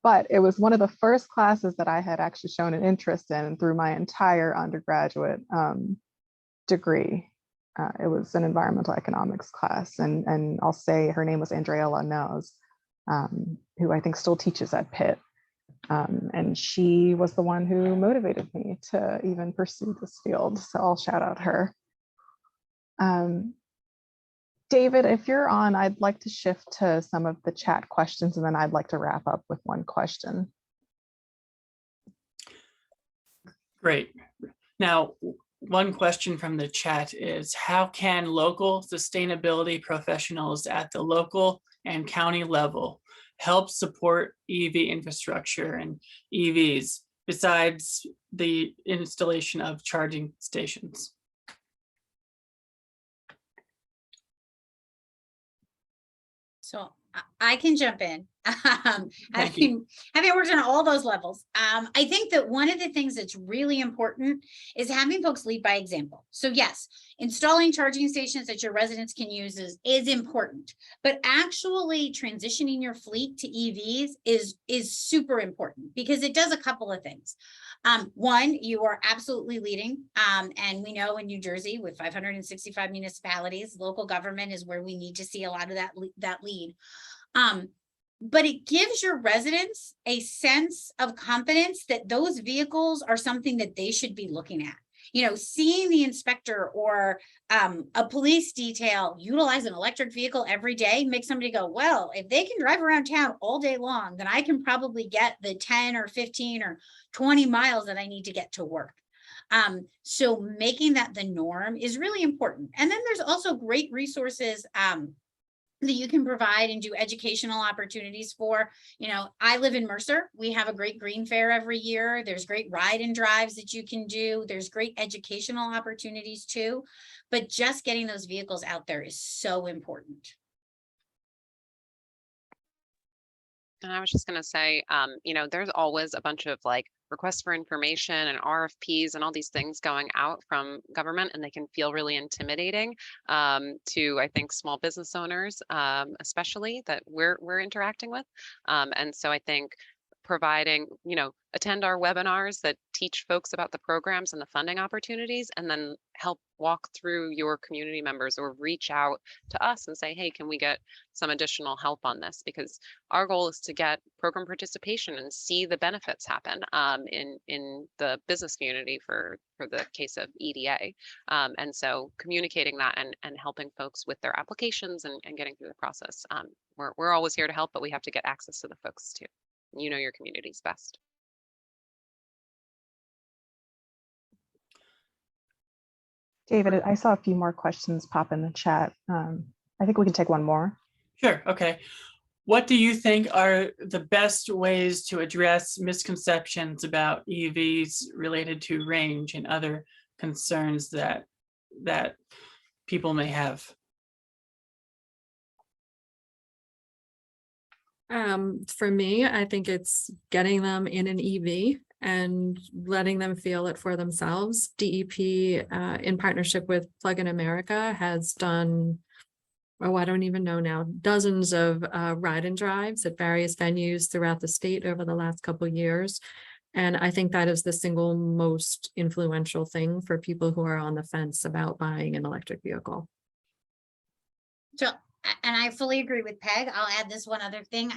Speaker 1: But it was one of the first classes that I had actually shown an interest in through my entire undergraduate degree. It was an environmental economics class, and I'll say her name was Andrea Lanez, who I think still teaches at Pitt. And she was the one who motivated me to even pursue this field. So I'll shout out her. David, if you're on, I'd like to shift to some of the chat questions, and then I'd like to wrap up with one question.
Speaker 5: Great. Now, one question from the chat is, how can local sustainability professionals at the local and county level help support EV infrastructure and EVs besides the installation of charging stations?
Speaker 3: So I can jump in. Having worked on all those levels, I think that one of the things that's really important is having folks lead by example. So yes, installing charging stations that your residents can use is important, but actually transitioning your fleet to EVs is super important because it does a couple of things. One, you are absolutely leading, and we know in New Jersey with 565 municipalities, local government is where we need to see a lot of that lead. But it gives your residents a sense of confidence that those vehicles are something that they should be looking at. You know, seeing the inspector or a police detail utilize an electric vehicle every day makes somebody go, well, if they can drive around town all day long, then I can probably get the 10 or 15 or 20 miles that I need to get to work. So making that the norm is really important. And then there's also great resources that you can provide and do educational opportunities for. You know, I live in Mercer. We have a great green fair every year. There's great ride and drives that you can do. There's great educational opportunities too, but just getting those vehicles out there is so important.
Speaker 4: And I was just going to say, you know, there's always a bunch of like requests for information and RFPs and all these things going out from government, and they can feel really intimidating to, I think, small business owners, especially that we're interacting with. And so I think providing, attend our webinars that teach folks about the programs and the funding opportunities, and then help walk through your community members or reach out to us and say, hey, can we get some additional help on this? Because our goal is to get program participation and see the benefits happen in the business community for the case of EDA. And so communicating that and helping folks with their applications and getting through the process. We're always here to help, but we have to get access to the folks too. You know your communities best.
Speaker 1: David, I saw a few more questions pop in the chat. I think we can take one more.
Speaker 5: Sure. Okay. What do you think are the best ways to address misconceptions about EVs related to range and other concerns that people may have?
Speaker 2: For me, I think it's getting them in an EV and letting them feel it for themselves. DEP, in partnership with Plug in America, has done, oh, I don't even know now, dozens of ride and drives at various venues throughout the state over the last couple of years. And I think that is the single most influential thing for people who are on the fence about buying an electric vehicle.
Speaker 3: So, and I fully agree with Peg. I'll add this one other thing.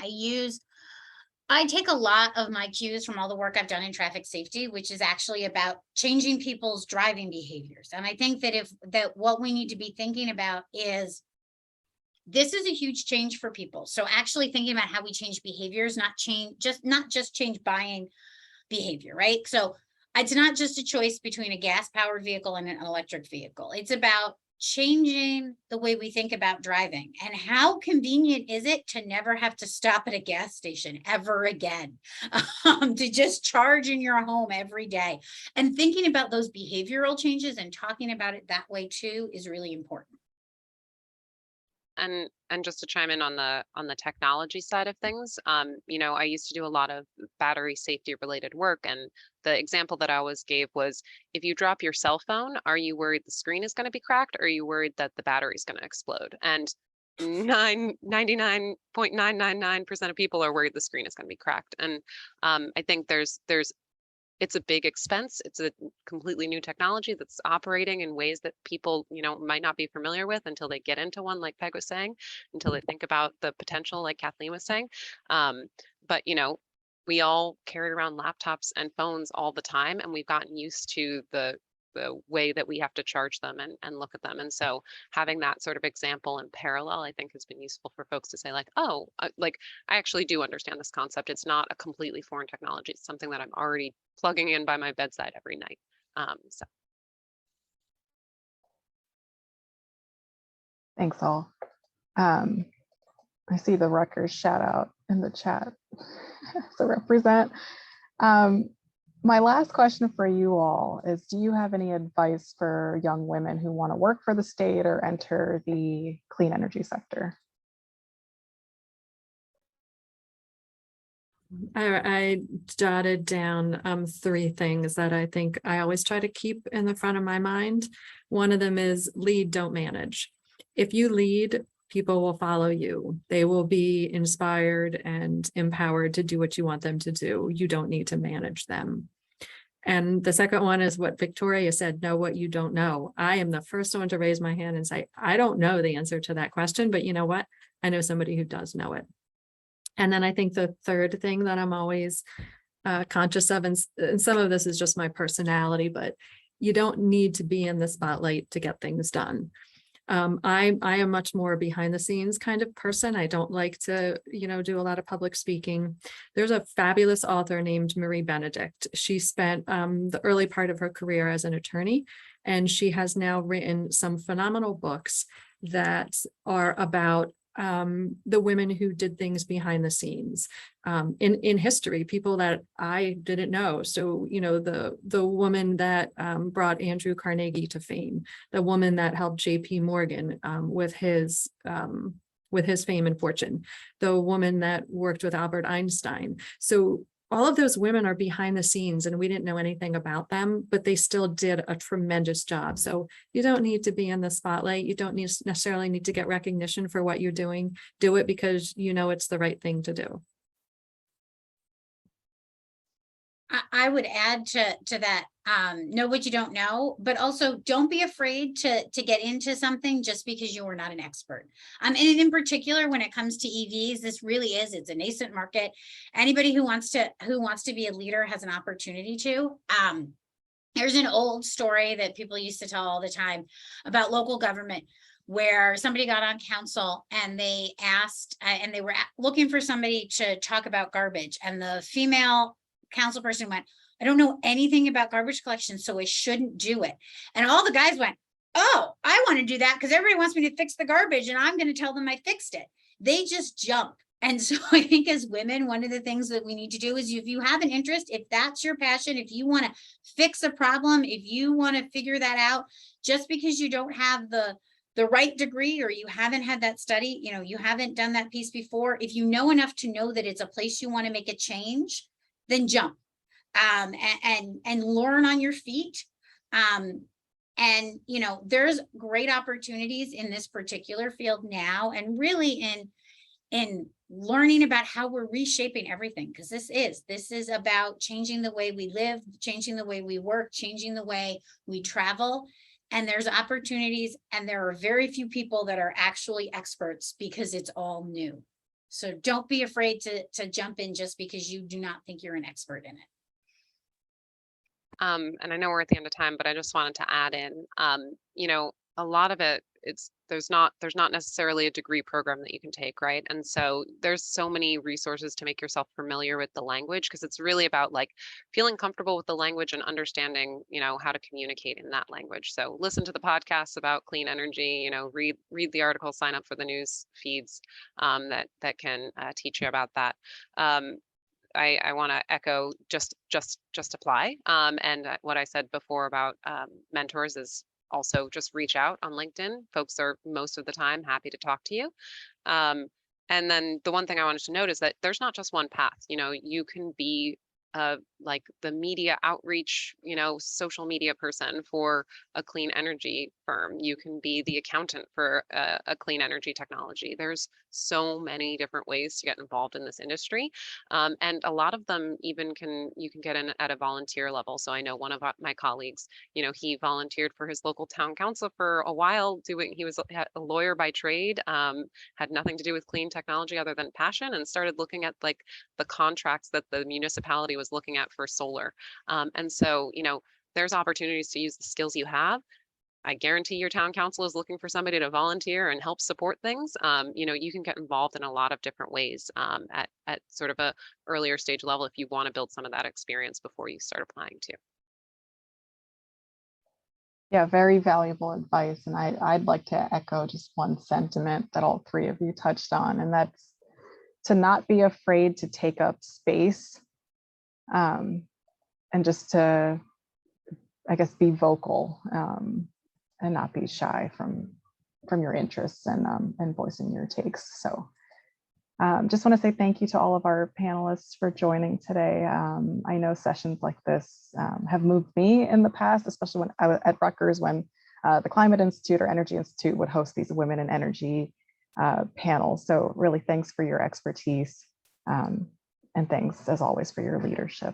Speaker 3: I take a lot of my cues from all the work I've done in traffic safety, which is actually about changing people's driving behaviors. And I think that what we need to be thinking about is, this is a huge change for people. So actually thinking about how we change behaviors, not just change buying behavior, right? So it's not just a choice between a gas powered vehicle and an electric vehicle. It's about changing the way we think about driving. And how convenient is it to never have to stop at a gas station ever again, to just charge in your home every day? And thinking about those behavioral changes and talking about it that way too is really important.
Speaker 4: And just to chime in on the technology side of things, I used to do a lot of battery safety related work, and the example that I always gave was, if you drop your cell phone, are you worried the screen is going to be cracked, or are you worried that the battery is going to explode? And 99.999% of people are worried the screen is going to be cracked. And I think it's a big expense. It's a completely new technology that's operating in ways that people, might not be familiar with until they get into one, like Peg was saying, until they think about the potential, like Kathleen was saying. But, we all carry around laptops and phones all the time, and we've gotten used to the way that we have to charge them and look at them. And so having that sort of example in parallel, I think, has been useful for folks to say, like, oh, I actually do understand this concept. It's not a completely foreign technology. It's something that I'm already plugging in by my bedside every night. So.
Speaker 1: Thanks all. I see the Rutgers shout out in the chat. So represent. My last question for you all is, do you have any advice for young women who want to work for the state or enter the clean energy sector?
Speaker 2: I jotted down 3 things that I think I always try to keep in the front of my mind. One of them is lead, don't manage. If you lead, people will follow you. They will be inspired and empowered to do what you want them to do. You don't need to manage them. And the second one is what Victoria said, know what you don't know. I am the first one to raise my hand and say, I don't know the answer to that question, but you know what? I know somebody who does know it. And then I think the third thing that I'm always conscious of, and some of this is just my personality, but you don't need to be in the spotlight to get things done. I am much more behind the scenes kind of person. I don't like to, do a lot of public speaking. There's a fabulous author named Marie Benedict. She spent the early part of her career as an attorney, and she has now written some phenomenal books that are about the women who did things behind the scenes in history, people that I didn't know. So, the woman that brought Andrew Carnegie to fame, the woman that helped JP Morgan with his fame and fortune, the woman that worked with Albert Einstein. So all of those women are behind the scenes and we didn't know anything about them, but they still did a tremendous job. So you don't need to be in the spotlight. You don't necessarily need to get recognition for what you're doing. Do it because you know it's the right thing to do.
Speaker 3: I would add to that, know what you don't know, but also don't be afraid to get into something just because you are not an expert. And in particular, when it comes to EVs, this really is, it's a nascent market. Anybody who wants to be a leader has an opportunity to. There's an old story that people used to tell all the time about local government, where somebody got on council and they asked, and they were looking for somebody to talk about garbage, and the female council person went, I don't know anything about garbage collection, so I shouldn't do it. And all the guys went, oh, I want to do that because everybody wants me to fix the garbage and I'm going to tell them I fixed it. They just jump. And so I think as women, one of the things that we need to do is, if you have an interest, if that's your passion, if you want to fix a problem, if you want to figure that out, just because you don't have the right degree, or you haven't had that study, you know, you haven't done that piece before, if you know enough to know that it's a place you want to make a change, then jump, and learn on your feet. And, you know, there's great opportunities in this particular field now, and really in learning about how we're reshaping everything, because this is about changing the way we live, changing the way we work, changing the way we travel. And there's opportunities, and there are very few people that are actually experts because it's all new. So don't be afraid to jump in just because you do not think you're an expert in it.
Speaker 4: And I know we're at the end of time, but I just wanted to add in, you know, a lot of it, there's not necessarily a degree program that you can take, right? And so there's so many resources to make yourself familiar with the language, because it's really about like feeling comfortable with the language and understanding, you know, how to communicate in that language. So listen to the podcasts about clean energy, you know, read the articles, sign up for the news feeds that can teach you about that. I want to echo just apply. And what I said before about mentors is also just reach out on LinkedIn. Folks are most of the time happy to talk to you. And then the one thing I wanted to note is that there's not just one path. You know, you can be like the media outreach, you know, social media person for a clean energy firm. You can be the accountant for a clean energy technology. There's so many different ways to get involved in this industry. And a lot of them even you can get in at a volunteer level. So I know one of my colleagues, you know, he volunteered for his local town council for a while he was a lawyer by trade, had nothing to do with clean technology other than passion, and started looking at like the contracts that the municipality was looking at for solar. And so, you know, there's opportunities to use the skills you have. I guarantee your town council is looking for somebody to volunteer and help support things. You know, you can get involved in a lot of different ways at sort of a earlier stage level if you want to build some of that experience before you start applying too.
Speaker 1: Yeah, very valuable advice. And I'd like to echo just one sentiment that all three of you touched on, and that's to not be afraid to take up space, and just to, I guess, be vocal, and not be shy from your interests and voicing your takes. So just want to say thank you to all of our panelists for joining today. I know sessions like this have moved me in the past, especially when I was at Rutgers, when the Climate Institute or Energy Institute would host these Women in Energy panels. So really thanks for your expertise, and thanks as always for your leadership.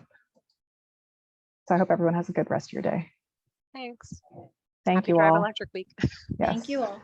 Speaker 1: So I hope everyone has a good rest of your day.
Speaker 4: Thanks.
Speaker 1: Thank
Speaker 4: Happy
Speaker 1: you
Speaker 4: Drive
Speaker 1: all.
Speaker 4: Electric Week.
Speaker 1: Yes.
Speaker 3: Thank you all.